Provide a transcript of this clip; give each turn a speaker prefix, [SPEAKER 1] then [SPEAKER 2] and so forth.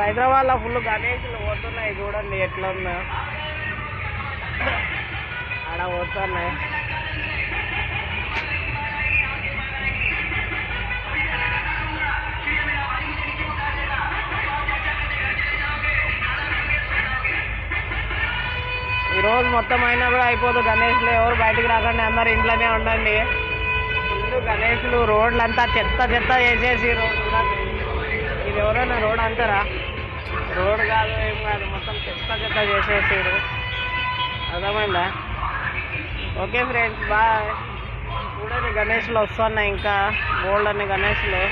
[SPEAKER 1] హైదరాబాద్లో ఫుల్ గణేష్లు పోతున్నాయి చూడండి ఎట్లా ఉందో ఆడ పోతున్నాయి. ఈరోజు మొత్తం అయినా కూడా అయిపోదు గణేష్లు. ఎవరు బయటికి రాకండి, అందరు ఇంట్లోనే ఉండండి. ఫుల్ గణేష్లు, రోడ్లంతా చెత్త చెత్త చేసేసి చూడండి. ఇది ఎవరైనా రోడ్ అంటారా? రోడ్ కాదు, ఏం కాదు, మొత్తం చెత్త చెత్త చేసేసారు. అర్థమైందా? Okay friends, bye. చూడండి గణేష్లు వస్తున్నాయి, ఇంకా బోల్డ్ అన్ని గణేష్లు.